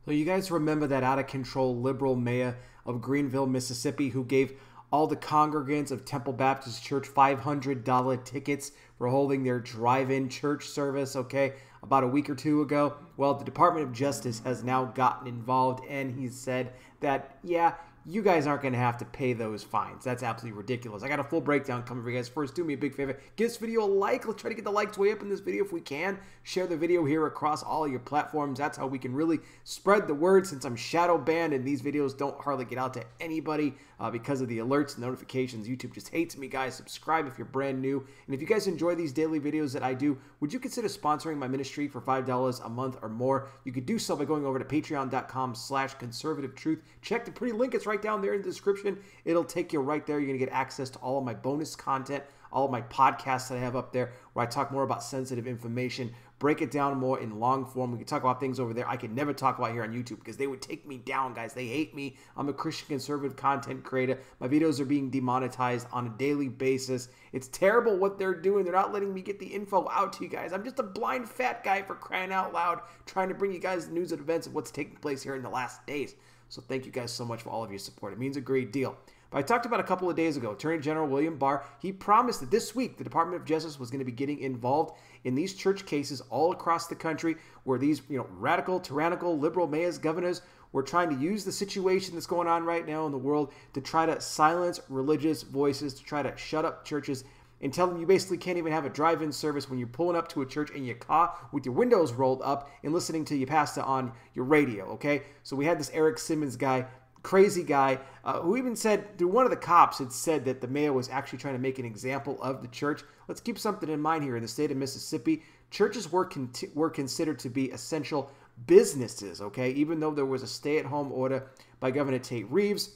So you guys remember that out-of-control liberal mayor of Greenville, Mississippi, who gave all the congregants of Temple Baptist Church $500 tickets for holding their drive-in church service, okay, about a week or two ago? Well, the Department of Justice has now gotten involved, and he said that, yeah, you guys aren't going to have to pay those fines. That's absolutely ridiculous. I got a full breakdown coming for you guys. First, do me a big favor. Give this video a like. Let's try to get the likes way up in this video if we can. Share the video here across all of your platforms. That's how we can really spread the word, since I'm shadow banned and these videos don't hardly get out to anybody because of the alerts and notifications. YouTube just hates me, guys. Subscribe if you're brand new. And if you guys enjoy these daily videos that I do, would you consider sponsoring my ministry for $5 a month or more? You could do so by going over to patreon.com/conservativetruth. Check the pretty link. It's right down there in the description. It'll take you right there. You're going to get access to all of my bonus content, all of my podcasts that I have up there, where I talk more about sensitive information, break it down more in long form. We can talk about things over there I could never talk about here on YouTube, because they would take me down, guys. They hate me. I'm a Christian conservative content creator. My videos are being demonetized on a daily basis. It's terrible what they're doing. They're not letting me get the info out to you guys. I'm just a blind fat guy, for crying out loud, trying to bring you guys the news and events of what's taking place here in the last days. So thank you guys so much for all of your support. It means a great deal. But I talked about a couple of days ago, Attorney General William Barr, he promised that this week the Department of Justice was going to be getting involved in these church cases all across the country, where these radical, tyrannical, liberal mayors, governors were trying to use the situation that's going on right now in the world to try to silence religious voices, to try to shut up churches, and tell them you basically can't even have a drive-in service when you're pulling up to a church in your car with your windows rolled up and listening to your pastor on your radio, okay? So we had this Eric Simmons guy, crazy guy, who even said, through one of the cops, had said that the mayor was actually trying to make an example of the church. Let's keep something in mind here. In the state of Mississippi, churches were considered to be essential businesses, okay? Even though there was a stay-at-home order by Governor Tate Reeves,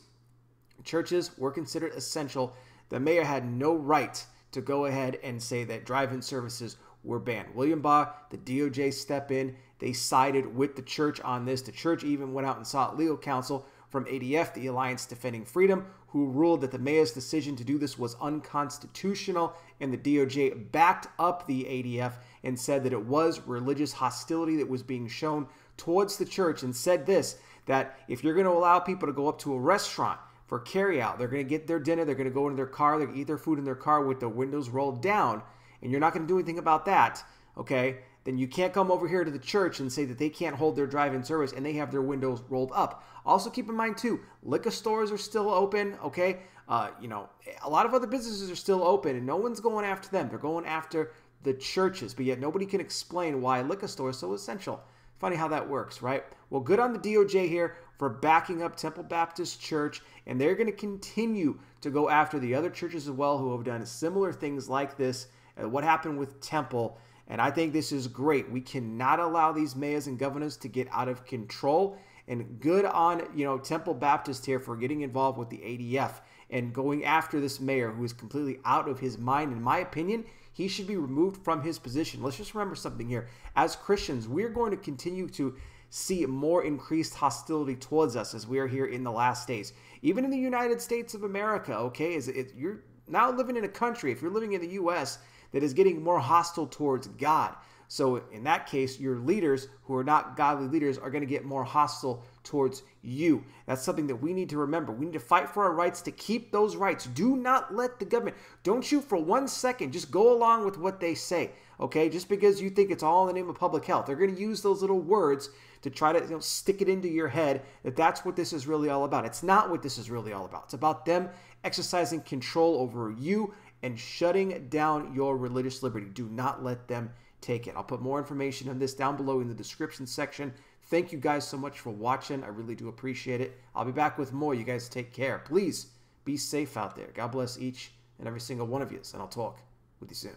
churches were considered essential. The mayor had no right to go ahead and say that drive-in services were banned. William Barr, the DOJ step in. They sided with the church on this. The church even went out and sought legal counsel from ADF, the Alliance Defending Freedom, who ruled that the mayor's decision to do this was unconstitutional, and the DOJ backed up the ADF and said that it was religious hostility that was being shown towards the church, and said this, that if you're going to allow people to go up to a restaurant for carry-out, they're going to get their dinner, they're going to go into their car, they're going to eat their food in their car with the windows rolled down, and you're not going to do anything about that, okay, then you can't come over here to the church and say that they can't hold their drive-in service and they have their windows rolled up. Also keep in mind too, liquor stores are still open, okay? A lot of other businesses are still open, and no one's going after them. They're going after the churches, but yet nobody can explain why a liquor store is so essential. Funny how that works, right? Well, good on the DOJ here for backing up Temple Baptist Church, and they're going to continue to go after the other churches as well who have done similar things like this, what happened with Temple. And I think this is great. We cannot allow these mayors and governors to get out of control. And good on, Temple Baptist here for getting involved with the ADF and going after this mayor who is completely out of his mind. In my opinion, he should be removed from his position. Let's just remember something here. As Christians, we're going to continue to see more increased hostility towards us as we are here in the last days. Even in the United States of America, okay, you're now living in a country, if you're living in the U.S., that is getting more hostile towards God. So in that case, your leaders who are not godly leaders are going to get more hostile towards you. That's something that we need to remember. We need to fight for our rights to keep those rights. Do not let the government, don't you for 1 second just go along with what they say, okay? Just because you think it's all in the name of public health. They're going to use those little words to try to stick it into your head that that's what this is really all about. It's not what this is really all about. It's about them exercising control over you and shutting down your religious liberty. Do not let them take it. I'll put more information on this down below in the description section. Thank you guys so much for watching. I really do appreciate it. I'll be back with more. You guys take care. Please be safe out there. God bless each and every single one of you, and I'll talk with you soon.